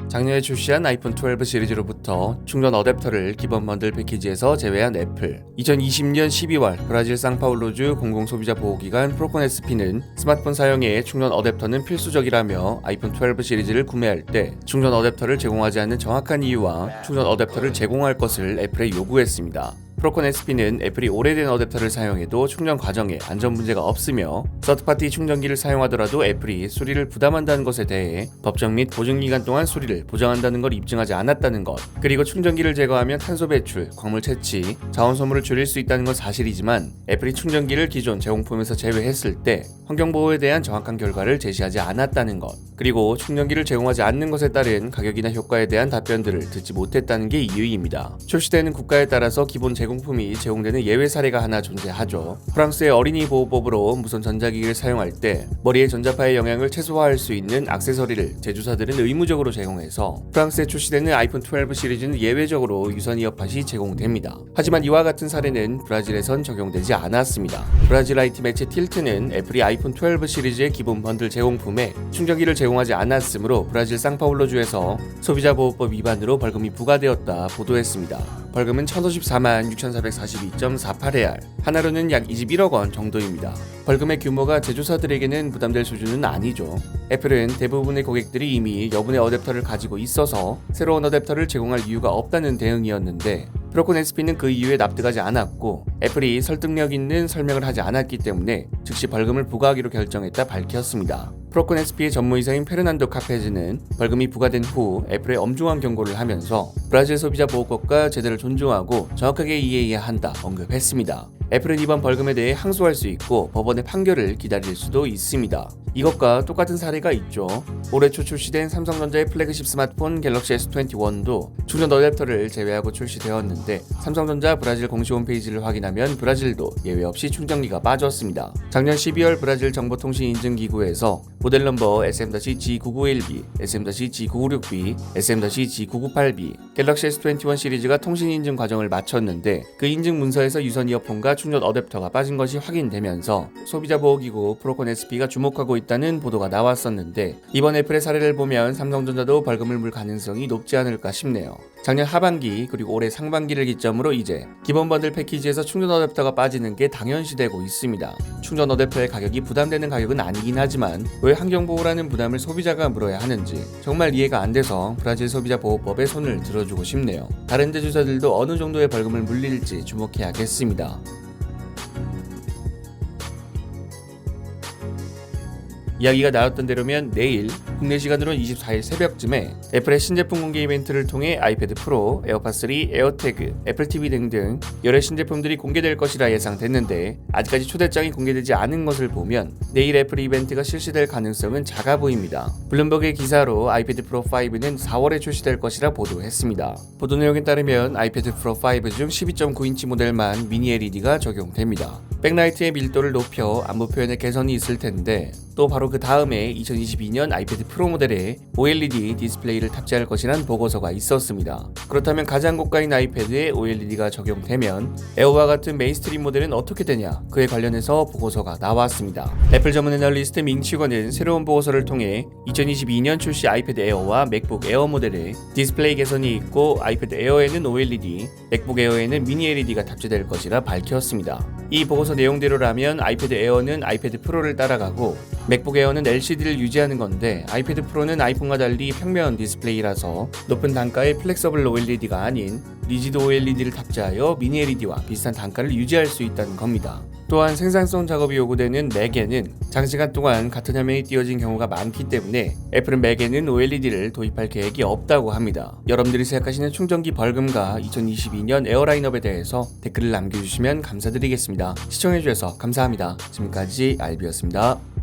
작년에 출시한 아이폰 12 시리즈로부터 충전 어댑터를 기본 번들 패키지에서 제외한 애플. 2020년 12월 브라질 상파울루주 공공소비자보호기관 프로콘에스피는 스마트폰 사용에 충전 어댑터는 필수적이라며 아이폰 12 시리즈를 구매할 때 충전 어댑터를 제공하지 않는 정확한 이유와 충전 어댑터를 제공할 것을 애플에 요구했습니다. 프로콘에스피는 애플이 오래된 어댑터를 사용해도 충전 과정에 안전 문제가 없으며 서드파티 충전기를 사용하더라도 애플이 수리를 부담한다는 것에 대해 법정 및 보증기간 동안 수리를 보장한다는 걸 입증하지 않았다는 것, 그리고 충전기를 제거하면 탄소 배출, 광물 채취, 자원 소모를 줄일 수 있다는 건 사실이지만 애플이 충전기를 기존 제공품에서 제외했을 때 환경보호에 대한 정확한 결과를 제시하지 않았다는 것, 그리고 충전기를 제공하지 않는 것에 따른 가격이나 효과에 대한 답변들을 듣지 못했다는 게 이유입니다. 출시되는 국가에 따라서 기본 제공품이 제공되는 예외 사례가 하나 존재하죠. 프랑스의 어린이 보호법으로 무선 전자기기를 사용할 때 머리의 전자파의 영향을 최소화할 수 있는 액세서리를 제조사들은 의무적으로 제공해서 프랑스에 출시되는 아이폰 12 시리즈는 예외적으로 유선 이어팟이 제공됩니다. 하지만 이와 같은 사례는 브라질에선 적용되지 않았습니다. 브라질 IT 매체 틸트는 애플이 아이폰 12 시리즈의 기본 번들 제공품에 충전기를 제공하지 않았으므로 브라질 상파울루주에서 소비자보호법 위반으로 벌금이 부과되었다 보도했습니다. 벌금은 1,054만 6,442.48레알, 하나로는 약 21억 원 정도입니다. 벌금의 규모가 제조사들에게는 부담될 수준은 아니죠. 애플은 대부분의 고객들이 이미 여분의 어댑터를 가지고 있어서 새로운 어댑터를 제공할 이유가 없다는 대응이었는데 프로콘에스피는 그 이유에 납득하지 않았고 애플이 설득력 있는 설명을 하지 않았기 때문에 즉시 벌금을 부과하기로 결정했다 밝혔습니다. 프로콘에스피의 전무이사인 페르난도 카페즈는 벌금이 부과된 후 애플에 엄중한 경고를 하면서 브라질 소비자 보호법과 제도를 존중하고 정확하게 이해해야 한다 언급했습니다. 애플은 이번 벌금에 대해 항소할 수 있고 법원의 판결을 기다릴 수도 있습니다. 이것과 똑같은 사례가 있죠. 올해 초 출시된 삼성전자의 플래그십 스마트폰 갤럭시 S21도 충전 어댑터를 제외하고 출시되었는데 삼성전자 브라질 공식 홈페이지를 확인하면 브라질도 예외 없이 충전기가 빠졌습니다. 작년 12월 브라질 정보통신인증기구에서 모델 넘버 SM-G991B, SM-G996B, SM-G998B, 갤럭시 S21 시리즈가 통신 인증 과정을 마쳤는데 그 인증 문서에서 유선 이어폰과 충전 어댑터가 빠진 것이 확인되면서 소비자보호기구 프로콘에스피가 주목하고 있다는 보도가 나왔었는데 이번 애플의 사례를 보면 삼성전자도 벌금을 물 가능성이 높지 않을까 싶네요. 작년 하반기 그리고 올해 상반기를 기점으로 이제 기본 번들 패키지에서 충전 어댑터가 빠지는 게 당연시되고 있습니다. 충전 어댑터의 가격이 부담되는 가격은 아니긴 하지만 왜 환경보호라는 부담을 소비자가 물어야 하는지 정말 이해가 안 돼서 브라질 소비자보호법에 손을 들어주고 싶네요. 다른 제조사들도 어느 정도의 벌금을 물릴지 주목해야겠습니다. 이야기가 나왔던 대로면 내일 국내 시간으로 24일 새벽쯤에 애플의 신제품 공개 이벤트를 통해 아이패드 프로, 에어팟 3, 에어태그, 애플 TV 등등 여러 신제품들이 공개될 것이라 예상됐는데 아직까지 초대장이 공개되지 않은 것을 보면 내일 애플 이벤트가 실시될 가능성은 작아 보입니다. 블룸버그의 기사로 아이패드 프로 5는 4월에 출시될 것이라 보도했습니다. 보도 내용에 따르면 아이패드 프로 5 중 12.9인치 모델만 미니 LED가 적용됩니다. 백라이트의 밀도를 높여 안부 표현에 개선이 있을 텐데 또 바로 그 다음에 2022년 아이패드 프로 모델에 OLED 디스플레이를 탑재할 것이란 보고서가 있었습니다. 그렇다면 가장 고가인 아이패드에 OLED가 적용되면 에어와 같은 메인스트림 모델은 어떻게 되냐, 그에 관련해서 보고서가 나왔습니다. 애플 전문 애널리스트 밍치거는 새로운 보고서를 통해 2022년 출시 아이패드 에어와 맥북 에어 모델에 디스플레이 개선이 있고 아이패드 에어에는 OLED, 맥북 에어에는 미니 LED가 탑재될 것이라 밝혔습니다. 이 보고서 내용대로라면 아이패드 에어는 아이패드 프로를 따라가고 맥북 에어는 LCD를 유지하는 건데 아이패드 프로는 아이폰과 달리 평면 디스플레이라서 높은 단가의 플렉서블 OLED가 아닌 리지드 OLED를 탑재하여 미니 LED와 비슷한 단가를 유지할 수 있다는 겁니다. 또한 생산성 작업이 요구되는 맥에는 장시간 동안 같은 화면이 띄어진 경우가 많기 때문에 애플은 맥에는 OLED를 도입할 계획이 없다고 합니다. 여러분들이 생각하시는 충전기 벌금과 2022년 에어 라인업에 대해서 댓글을 남겨주시면 감사드리겠습니다. 시청해주셔서 감사합니다. 지금까지 알비였습니다.